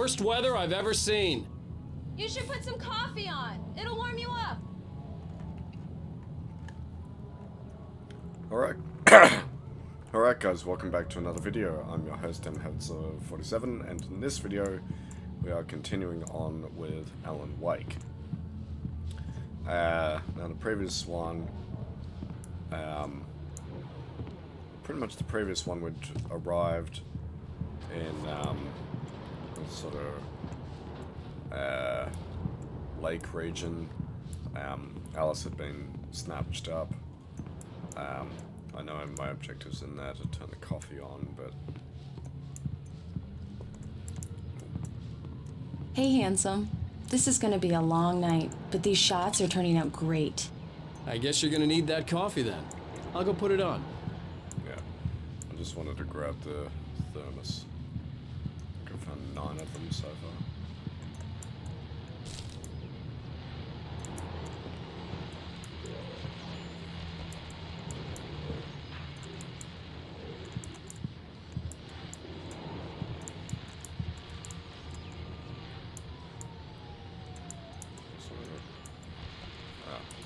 worst weather I've ever seen. You should put some coffee on. It'll warm you up. Alright. Alright guys, welcome back to another video. I'm your host, mHeads47, and in this video we are continuing on with Alan Wake. Now the previous one, pretty much the previous one, we'd arrived in a sort of lake region. Alice had been snatched up. I know my objective's in there to turn the coffee on, but... Hey, handsome. This is gonna be a long night, but these shots are turning out great. I guess you're gonna need that coffee then. I'll go put it on. Yeah, I just wanted to grab the thermos. I think I've found 9 of them so far.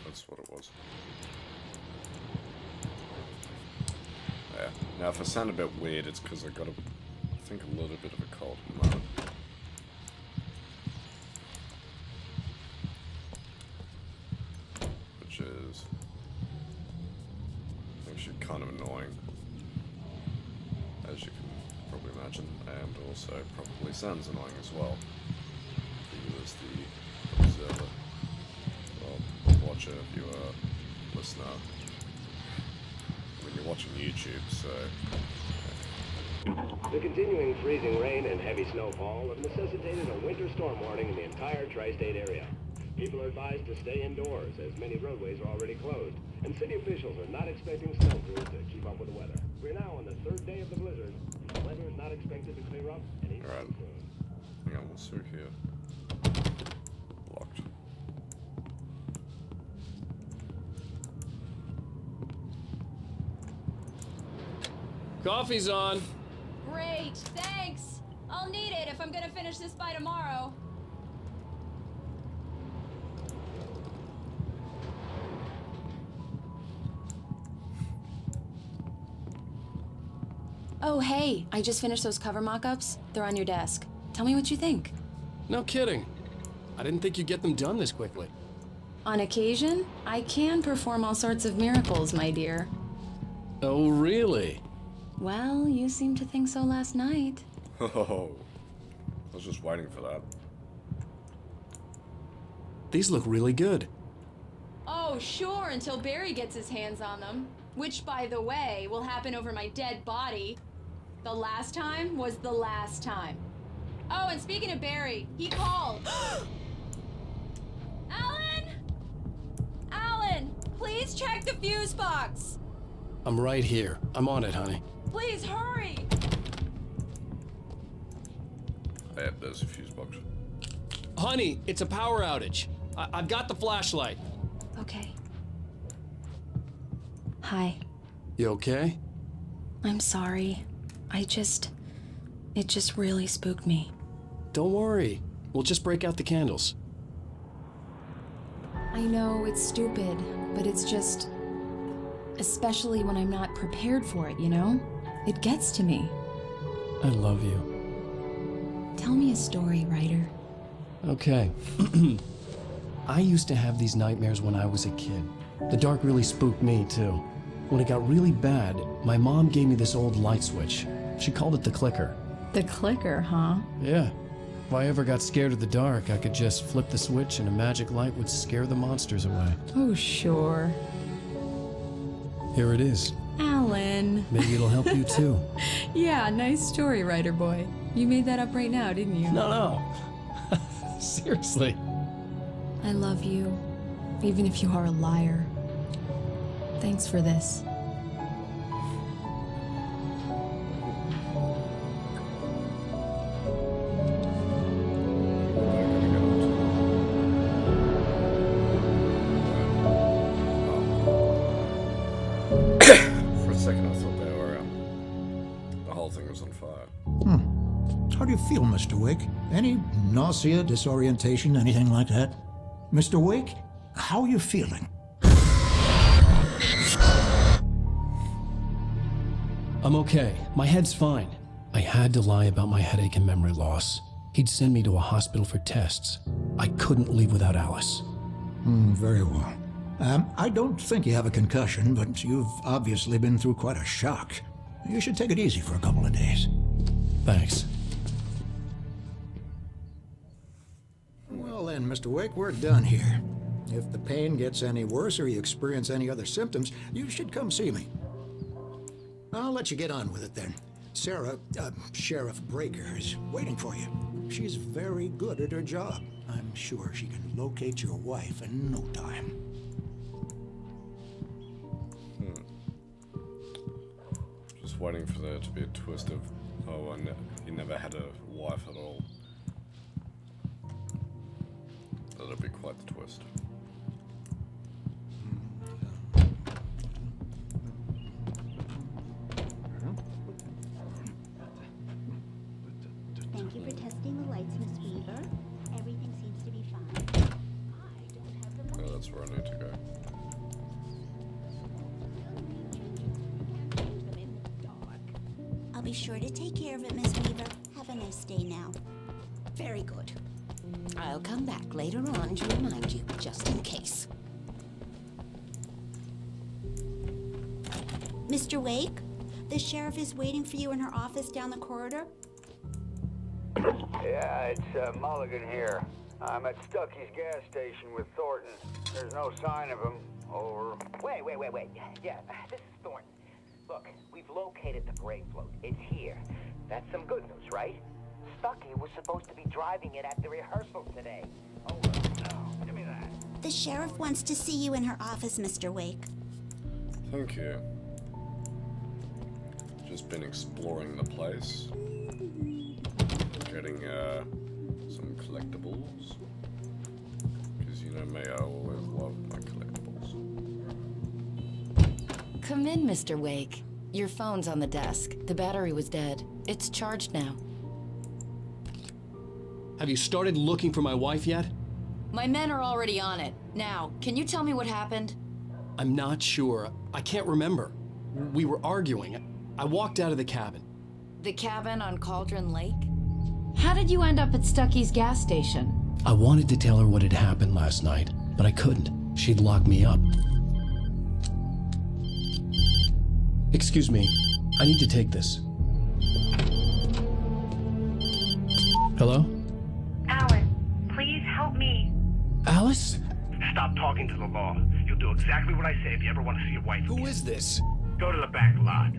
That's what it was. Yeah. Now, if I sound a bit weird, it's because I got I think, a little bit of a cold at the moment. Which is actually kind of annoying, as you can probably imagine, and also probably sounds annoying as well. You as the observer. Watcher, viewer, listener. I mean, you're watching YouTube, so... The continuing freezing rain and heavy snowfall have necessitated a winter storm warning in the entire tri-state area. People are advised to stay indoors, as many roadways are already closed, and city officials are not expecting snow crews to keep up with the weather. We're now on the 3rd day of the blizzard, and the weather is not expected to clear up anytime soon. Hang on, what's through here? Locked. Coffee's on. Great, thanks. I'll need it if I'm gonna finish this by tomorrow. Oh, hey, I just finished those cover mock-ups. They're on your desk. Tell me what you think. No kidding. I didn't think you'd get them done this quickly. On occasion, I can perform all sorts of miracles, my dear. Oh, really? Well, you seemed to think so last night. Oh, I was just waiting for that. These look really good. Oh, sure, until Barry gets his hands on them. Which, by the way, will happen over my dead body. The last time was the last time. Oh, and speaking of Barry, he called. Alan! Alan, please check the fuse box. I'm right here. I'm on it, honey. Please hurry! Yeah, there's a fuse box. Honey, it's a power outage. I've got the flashlight. Okay. Hi. You okay? I'm sorry. It just really spooked me. Don't worry. We'll just break out the candles. I know it's stupid, but it's just... especially when I'm not prepared for it, you know? It gets to me. I love you. Tell me a story, writer. Okay. I used to have these nightmares when I was a kid. The dark really spooked me, too. When it got really bad, my mom gave me this old light switch. She called it the clicker. The clicker, huh? Yeah. If I ever got scared of the dark, I could just flip the switch and a magic light would scare the monsters away. Oh, sure. Here it is. Alan. Maybe it'll help you, too. Yeah, nice story, writer boy. You made that up right now, didn't you? No. Seriously. I love you, even if you are a liar. Thanks for this. For a second I thought they were, the whole thing was on fire. How do you feel, Mr. Wake? Any nausea, disorientation, anything like that? Mr. Wake, how are you feeling? I'm okay. My head's fine. I had to lie about my headache and memory loss. He'd send me to a hospital for tests. I couldn't leave without Alice. Very well. I don't think you have a concussion, but you've obviously been through quite a shock. You should take it easy for a couple of days. Thanks. Well then, Mr. Wake, we're done here. If the pain gets any worse or you experience any other symptoms, you should come see me. I'll let you get on with it then. Sarah, Sheriff Breaker, is waiting for you. She's very good at her job. I'm sure she can locate your wife in no time. Just waiting for there to be a twist of, oh, he never had a wife at all. That'll be quite the twist. Thank you for testing the lights, Miss Weaver. Everything seems to be fine. I don't have the money. Oh, that's where I need to go. Change them in the dark. I'll be sure to take care of it, Miss Weaver. Have a nice day now. Very good. I'll come back later on to remind you, just in case. Mr. Wake, the sheriff is waiting for you in her office down the corridor. Yeah, it's Mulligan here. I'm at Stucky's gas station with Thornton. There's no sign of him. Over. Wait. Yeah, this is Thornton. Look, we've located the brake float. It's here. That's some good news, right? Stucky was supposed to be driving it at the rehearsal today. Over. No, give me that. The sheriff wants to see you in her office, Mr. Wake. Thank you. Just been exploring the place. Getting some collectibles. Because you know me, I always love my collectibles. Come in, Mr. Wake. Your phone's on the desk. The battery was dead. It's charged now. Have you started looking for my wife yet? My men are already on it. Now, can you tell me what happened? I'm not sure. I can't remember. We were arguing. I walked out of the cabin. The cabin on Cauldron Lake? How did you end up at Stucky's gas station? I wanted to tell her what had happened last night, but I couldn't. She'd locked me up. Excuse me. I need to take this. Hello? Alice, please help me. Alice? Stop talking to the law. You'll do exactly what I say if you ever want to see your wife again. Who is this? Go to the back lot.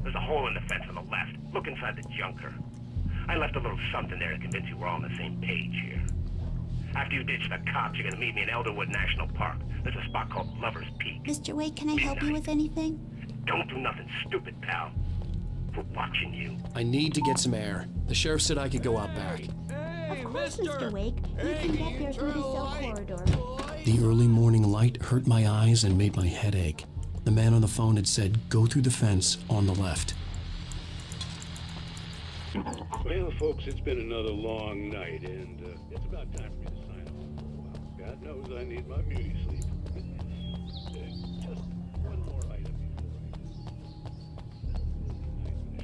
There's a hole in the fence on the left. Look inside the junker. I left a little something there to convince you we're all on the same page here. After you ditch the cops, you're gonna meet me in Elderwood National Park. There's a spot called Lover's Peak. Mr. Wake, can I help you with anything? Don't do nothing stupid, pal. We're watching you. I need to get some air. The sheriff said I could go out back. Of course, Mr. Wake. You can get there through the cell corridor. The early morning light hurt my eyes and made my head ache. The man on the phone had said, go through the fence on the left. Well, folks, it's been another long night, and it's about time for me to sign off for a while. God knows I need my beauty sleep. Just one more item before I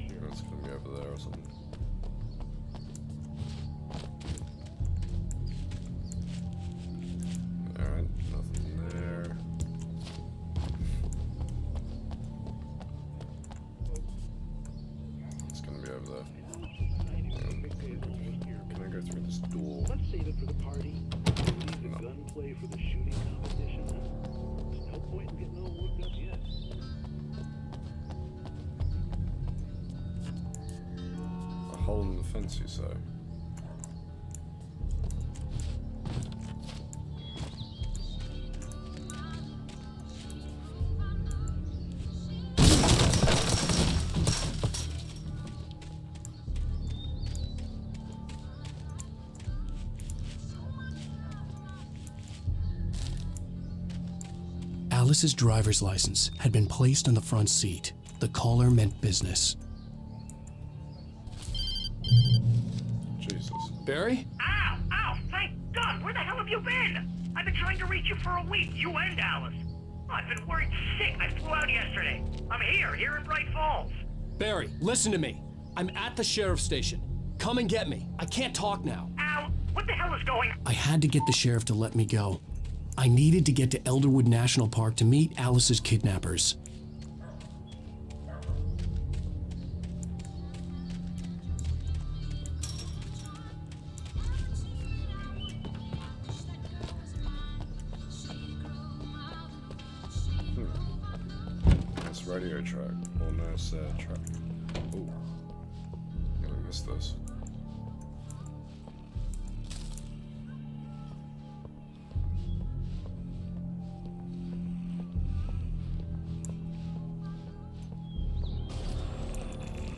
go. It's gonna be over there or something. Alright, nothing there. It's gonna be over there. Can I go through this door? Let's save it for the party. Leave the gunplay for the shooting competition. There's no point in getting all worked up yet. A hole in the fence, you say? Alice's driver's license had been placed on the front seat. The caller meant business. Barry? Ow! Ow! Thank God! Where the hell have you been? I've been trying to reach you for a week, you and Alice. I've been worried sick. I flew out yesterday. I'm here in Bright Falls. Barry, listen to me. I'm at the sheriff's station. Come and get me. I can't talk now. Al, what the hell is going on? I had to get the sheriff to let me go. I needed to get to Elderwood National Park to meet Alice's kidnappers. This radio track. Oh no, sad track. Ooh. I missed this.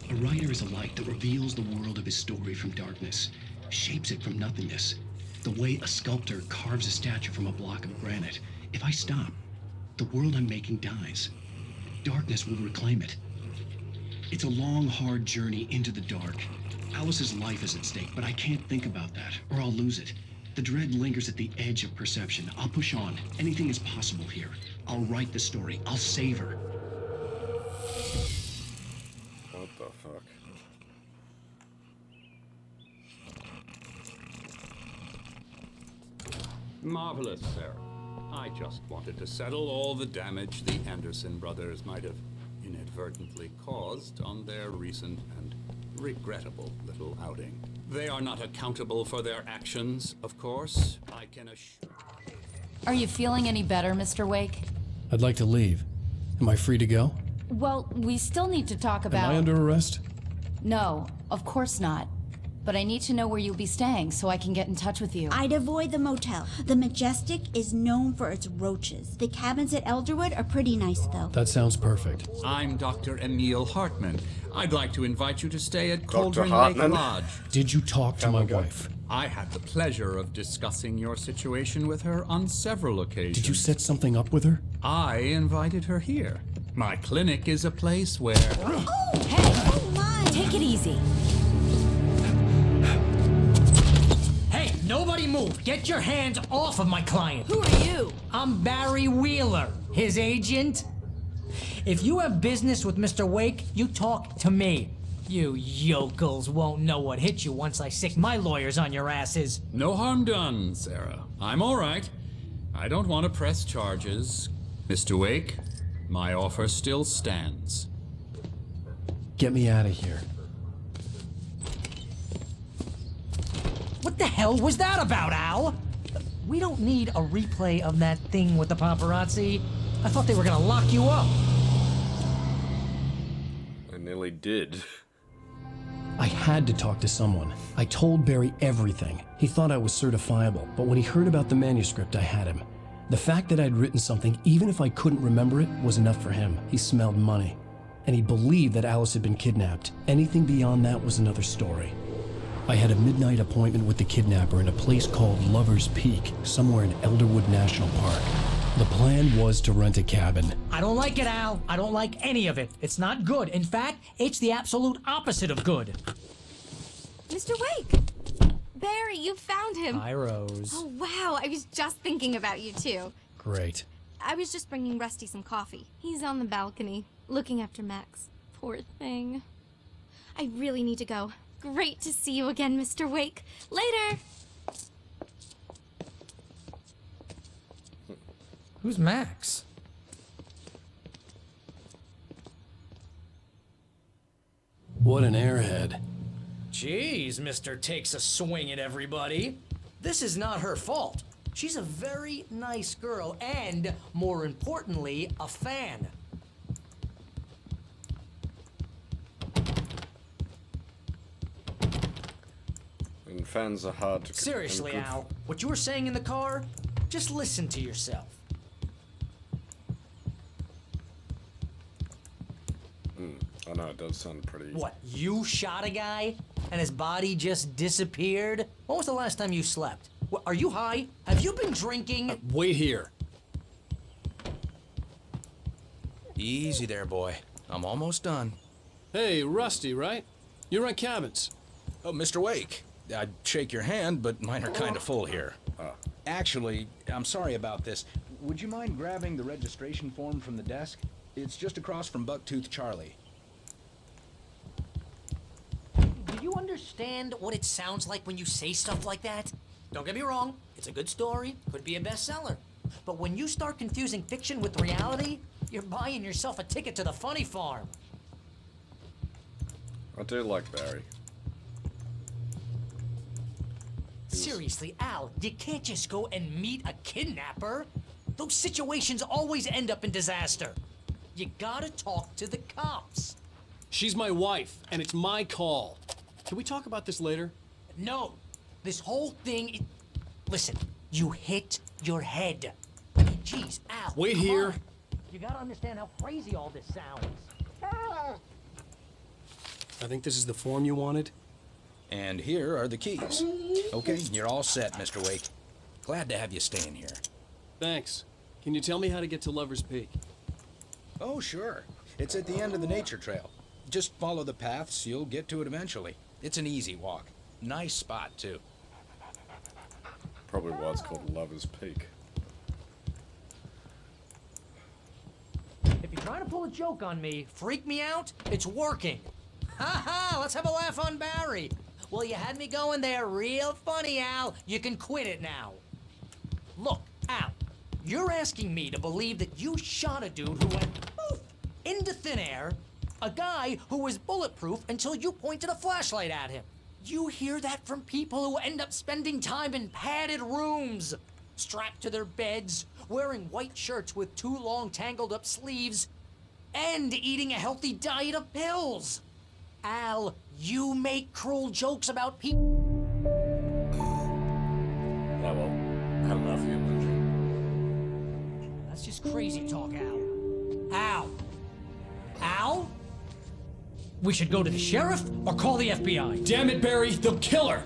A writer is a light that reveals the world of his story from darkness, shapes it from nothingness. The way a sculptor carves a statue from a block of granite. If I stop, the world I'm making dies. Darkness will reclaim it. It's a long, hard journey into the dark. Alice's life is at stake, but I can't think about that, or I'll lose it. The dread lingers at the edge of perception. I'll push on. Anything is possible here. I'll write the story. I'll save her. What the fuck? Marvelous, Sarah. I just wanted to settle all the damage the Anderson brothers might have inadvertently caused on their recent and regrettable little outing. They are not accountable for their actions, of course. I can assure... Are you feeling any better, Mr. Wake? I'd like to leave. Am I free to go? Well, we still need to talk about... Am I under arrest? No, of course not. But I need to know where you'll be staying so I can get in touch with you. I'd avoid the motel. The Majestic is known for its roaches. The cabins at Elderwood are pretty nice, though. That sounds perfect. I'm Dr. Emil Hartman. I'd like to invite you to stay at Cauldron Lake Hartman? Lodge. Did you talk to my wife? I had the pleasure of discussing your situation with her on several occasions. Did you set something up with her? I invited her here. My clinic is a place where... Oh, hey! Oh, my! Take it easy. Hey, nobody move! Get your hands off of my client! Who are you? I'm Barry Wheeler, his agent. If you have business with Mr. Wake, you talk to me. You yokels won't know what hit you once I sick my lawyers on your asses. No harm done, Sarah. I'm all right. I don't want to press charges. Mr. Wake, my offer still stands. Get me out of here. What the hell was that about, Al? We don't need a replay of that thing with the paparazzi. I thought they were gonna lock you up. I nearly did. I had to talk to someone. I told Barry everything. He thought I was certifiable, but when he heard about the manuscript, I had him. The fact that I'd written something, even if I couldn't remember it, was enough for him. He smelled money. And he believed that Alice had been kidnapped. Anything beyond that was another story. I had a midnight appointment with the kidnapper in a place called Lover's Peak, somewhere in Elderwood National Park. The plan was to rent a cabin. I don't like it, Al. I don't like any of it. It's not good. In fact, it's the absolute opposite of good. Mr. Wake! Barry, you found him. Hi, Rose. Oh, wow. I was just thinking about you, too. Great. I was just bringing Rusty some coffee. He's on the balcony, looking after Max. Poor thing. I really need to go. Great to see you again, Mr. Wake. Later! Who's Max? What an airhead. Jeez, Mr. Takes a swing at everybody. This is not her fault. She's a very nice girl and, more importantly, a fan. And fans are hard to... Seriously, Al, what you were saying in the car, just listen to yourself. I know, it does sound pretty... What, you shot a guy and his body just disappeared? When was the last time you slept? What, are you high? Have you been drinking? Wait here. Easy there, boy. I'm almost done. Hey, Rusty, right? You rent cabins. Oh, Mr. Wake. I'd shake your hand, but mine are kind of full here. Actually, I'm sorry about this. Would you mind grabbing the registration form from the desk? It's just across from Bucktooth Charlie. Do you understand what it sounds like when you say stuff like that? Don't get me wrong, it's a good story, could be a bestseller. But when you start confusing fiction with reality, you're buying yourself a ticket to the funny farm. I do like Barry. Seriously, Al, you can't just go and meet a kidnapper. Those situations always end up in disaster. You gotta talk to the cops. She's my wife, and it's my call. Can we talk about this later? No, this whole thing Listen, you hit your head. Jeez, Al. Wait come here. on. You gotta understand how crazy all this sounds. I think this is the form you wanted. And here are the keys. Okay, you're all set, Mr. Wake. Glad to have you staying here. Thanks. Can you tell me how to get to Lover's Peak? Oh, sure. It's at the end of the nature trail. Just follow the paths, you'll get to it eventually. It's an easy walk. Nice spot, too. Probably why it's called Lover's Peak. If you're trying to pull a joke on me, freak me out, it's working. Ha ha, let's have a laugh on Barry. Well, you had me going there real funny, Al. You can quit it now. Look, Al, you're asking me to believe that you shot a dude who went poof into thin air, a guy who was bulletproof until you pointed a flashlight at him. You hear that from people who end up spending time in padded rooms, strapped to their beds, wearing white shirts with too long tangled up sleeves, and eating a healthy diet of pills. Al, you make cruel jokes about people. Yeah, well, I love you, Lindsay. That's just crazy talk, Al. Al? Al? We should go to the sheriff or call the FBI. Damn it, Barry, they'll kill her!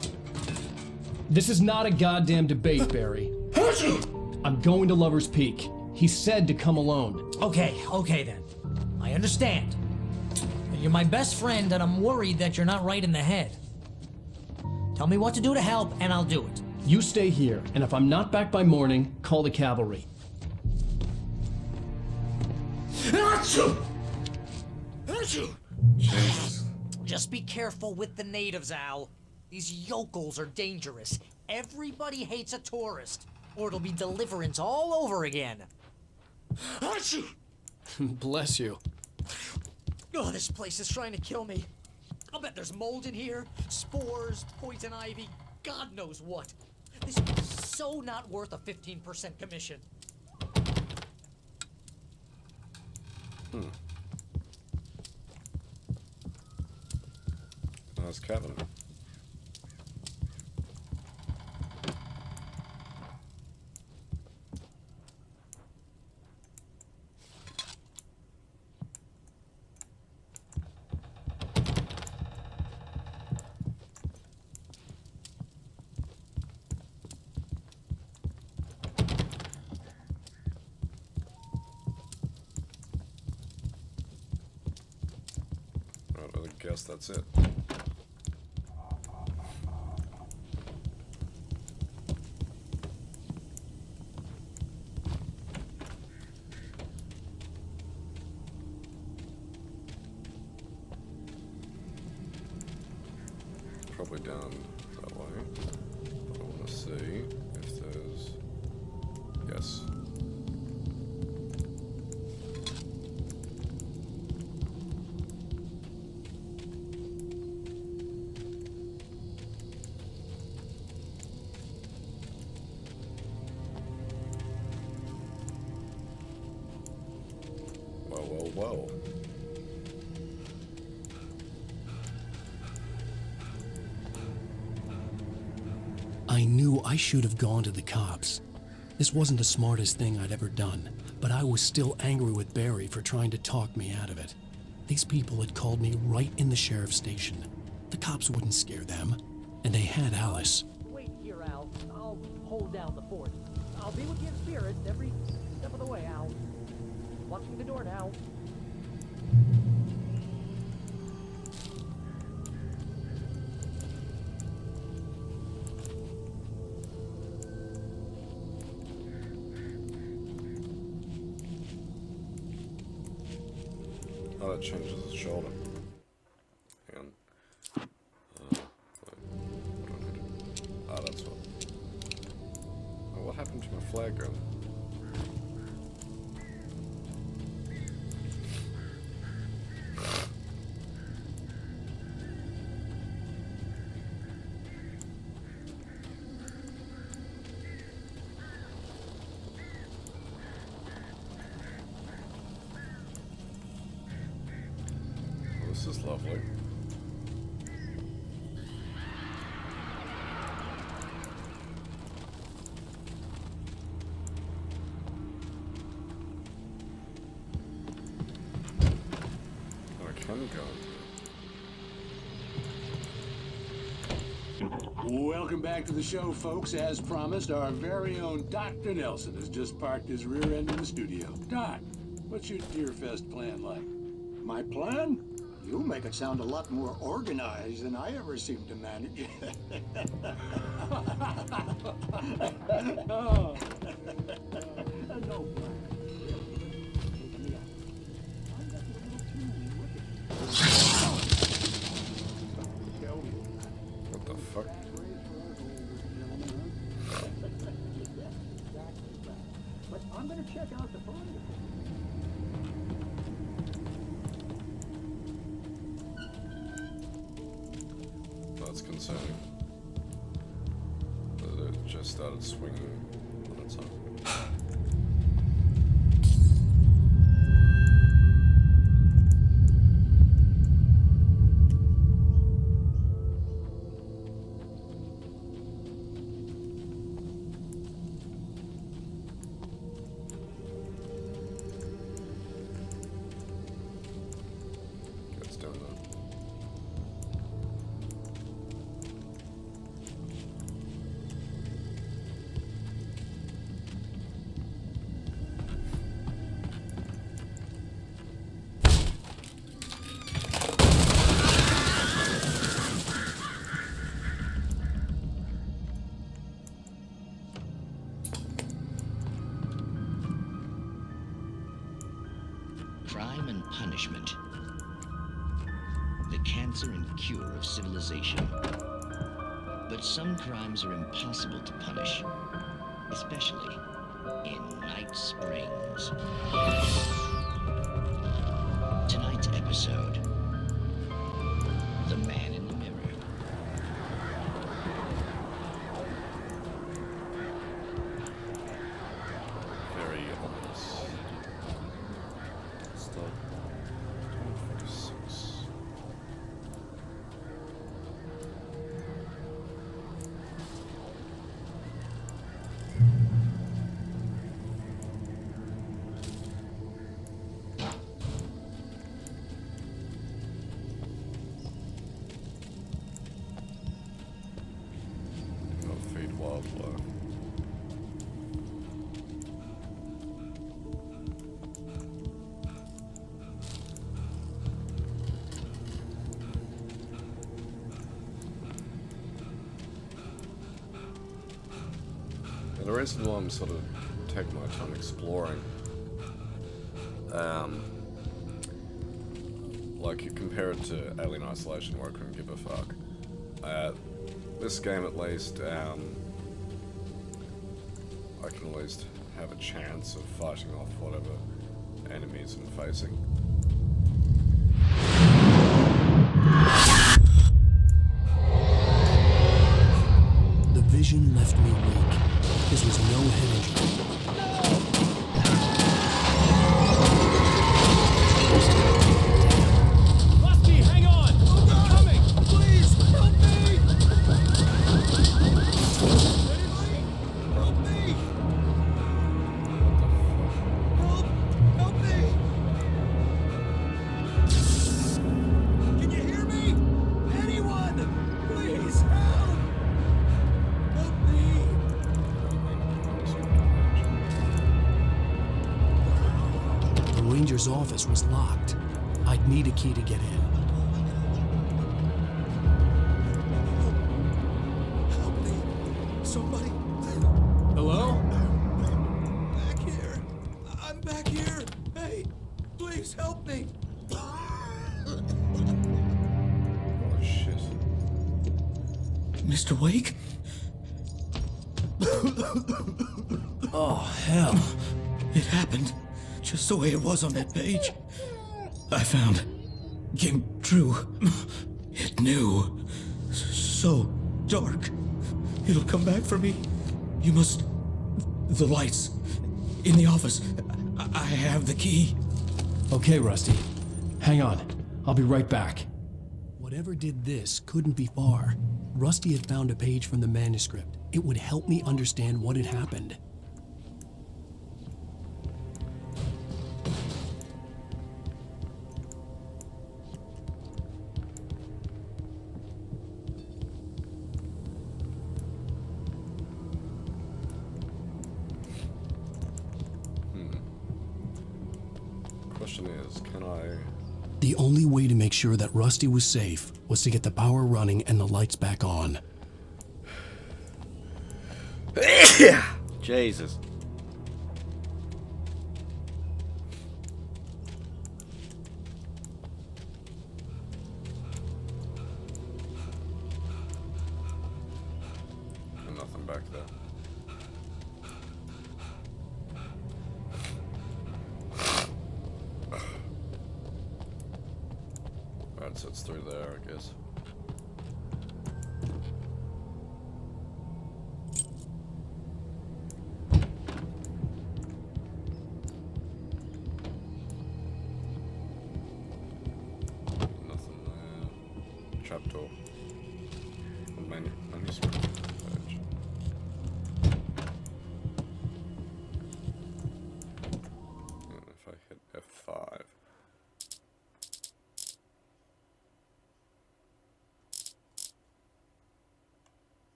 This is not a goddamn debate, Barry. I'm going to Lover's Peak. He said to come alone. Okay then. I understand. You're my best friend, and I'm worried that you're not right in the head. Tell me what to do to help, and I'll do it. You stay here, and if I'm not back by morning, call the cavalry. Jesus. Just be careful with the natives, Al. These yokels are dangerous. Everybody hates a tourist, or it'll be deliverance all over again. Bless you. Oh, this place is trying to kill me. I'll bet there's mold in here, spores, poison ivy, God knows what. This is so not worth a 15% commission. Nice Kevin. I guess that's it. Probably down that way. But I want to see if there's... Yes. Whoa. I knew I should have gone to the cops. This wasn't the smartest thing I'd ever done, but I was still angry with Barry for trying to talk me out of it. These people had called me right in the sheriff's station. The cops wouldn't scare them, and they had Alice. Wait here, Al. I'll hold down the fort. I'll be with you in spirit every step of the way, Al. Watching the door now. Oh, that changes his shoulder. Hang on. Wait. What do I do? Ah, that's what. Oh, what happened to my flag gun? This is lovely. I can go. Welcome back to the show, folks. As promised, our very own Dr. Nelson has just parked his rear end in the studio. Doc, what's your Deerfest plan like? My plan? You make it sound a lot more organized than I ever seem to manage. Oh. No plan. What the fuck? But I'm gonna check out the phone. That's concerning. But it just started swinging on its own. It's doing that. Crime and punishment. The cancer and cure of civilization. But some crimes are impossible to punish, especially in Night Springs. Tonight's episode, The Man in the Mirror. Very ominous. Still 246. Gotta feed wildflower. And the reason why I'm sort of taking my time exploring, like you compare it to Alien Isolation where I couldn't give a fuck. This game at least, I can at least have a chance of fighting off whatever enemies I'm facing. The vision left me weak. This was no head injury. Rusty, hang on! I'm coming! Please, help me! Help me! Help me! Can you hear me? Anyone! Please, help! Help me! The ranger's office was locked. I'd need a key to get in. Help me! Somebody! Hello? Back here! I'm back here! Hey! Please help me! Mr. Wake? Oh, hell. It happened just the way it was on that page. I found. Came true. It knew. So dark. It'll come back for me. You must. The lights. In the office. I have the key. Okay, Rusty. Hang on. I'll be right back. Whatever did this couldn't be far. Rusty had found a page from the manuscript. It would help me understand what had happened. Question is, can I... The only way to make sure that Rusty was safe was to get the power running and the lights back on. Jesus. Nothing back there. Alright, so it's through there, I guess. Nothing there. Trapdoor. Manuscript page. And if I hit F5.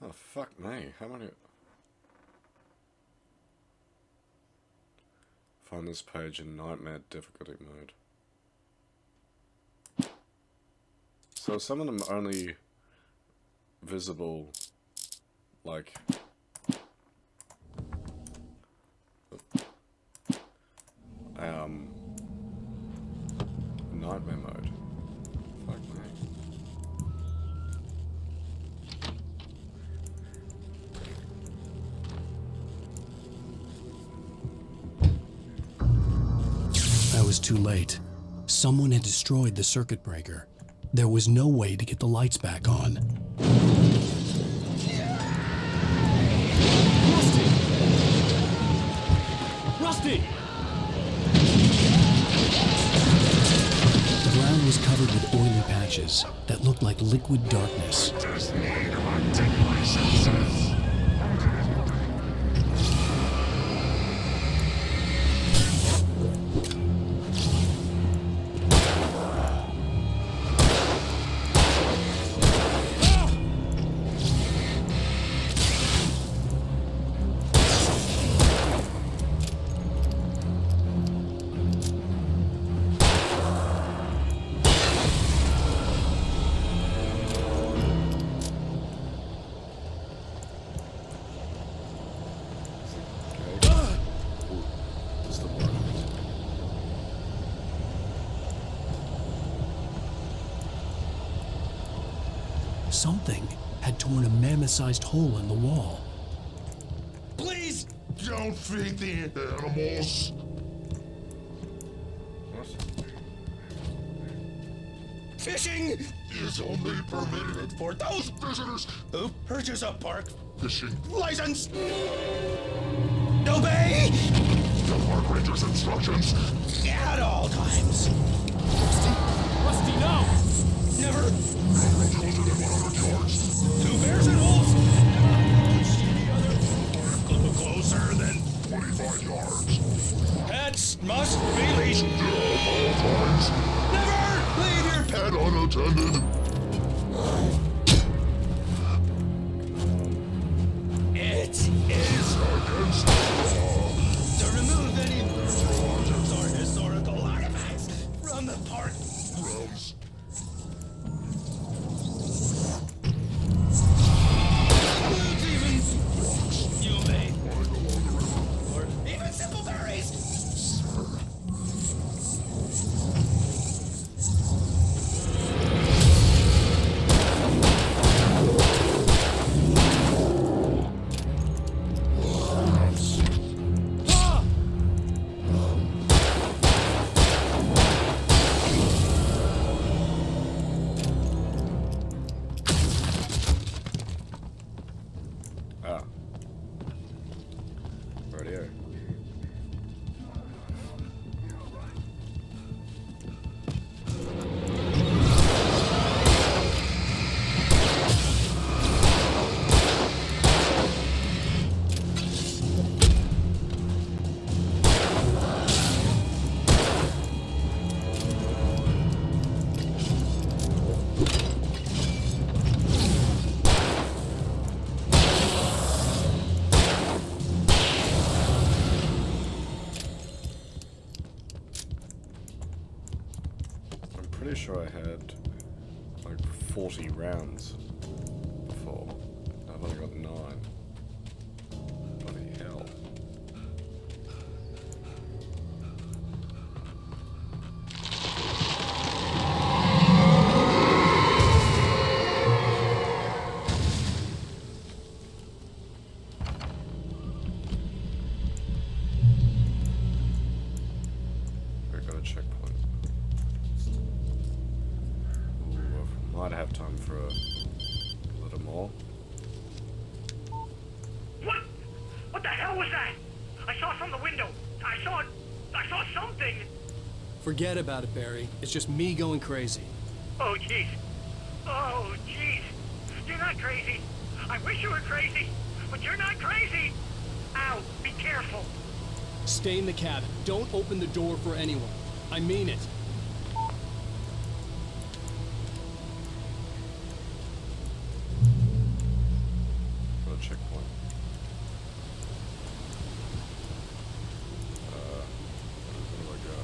Oh, fuck me. How many... Find this page in Nightmare difficulty mode. So some of them are only visible, like... Nightmare mode. Fuck me. I was too late. Someone had destroyed the circuit breaker. There was no way to get the lights back on. Rusty! The ground was covered with oily patches that looked like liquid darkness. Something had torn a mammoth-sized hole in the wall. Please don't feed the animals. Fishing is only permitted for those visitors who purchase a park fishing license. Obey the park ranger's instructions at all times. Rusty, no! Never closer than 100 yards. Two bears and wolves never approach each other. Go closer than 25 yards. Pets must be leashed at all times. Never leave your pet unattended. It is against the law to remove any objects or historical artifacts from the park grounds. You may. Or even simple berries. pretty sure I had like 40 rounds before. I've only got 9. Bloody hell. We've got a checkpoint. Ooh, I might have time for a little more. What? What the hell was that? I saw from the window. I saw something. Forget about it, Barry. It's just me going crazy. Oh, jeez. Oh, jeez. You're not crazy. I wish you were crazy, but you're not crazy. Ow, be careful. Stay in the cabin. Don't open the door for anyone. I mean it. Got a checkpoint. Where do I go?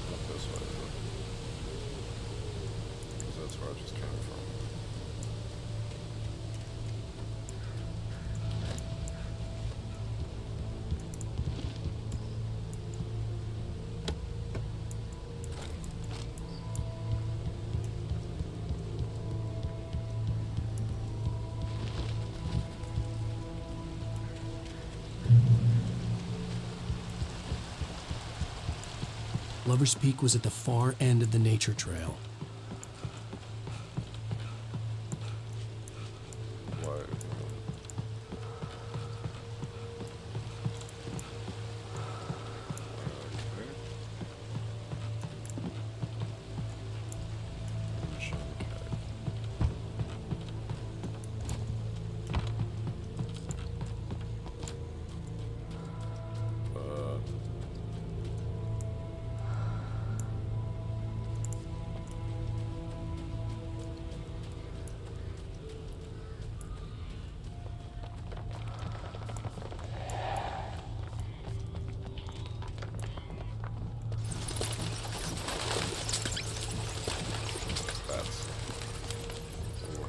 Not this way, is it? Because that's where I just came from. Lover's Peak was at the far end of the nature trail.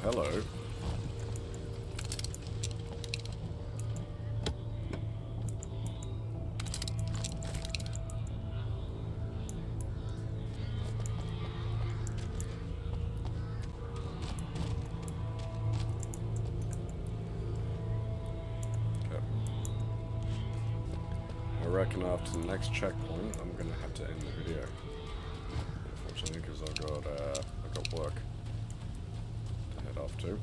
Hello. Okay. I reckon after the next checkpoint, I'm gonna have to end the video. Unfortunately, because I got work to head off to.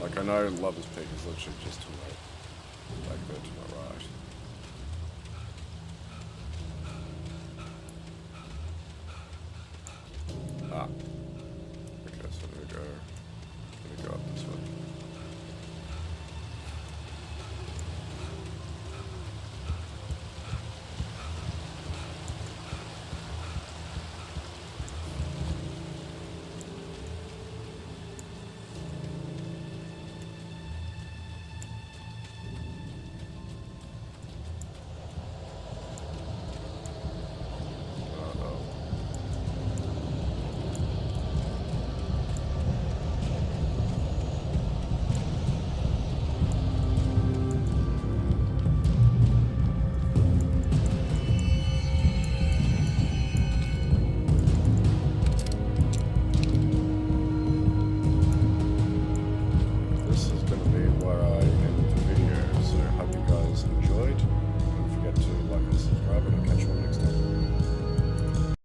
Like, I know Lover's Peak is literally just to my, back there to my right.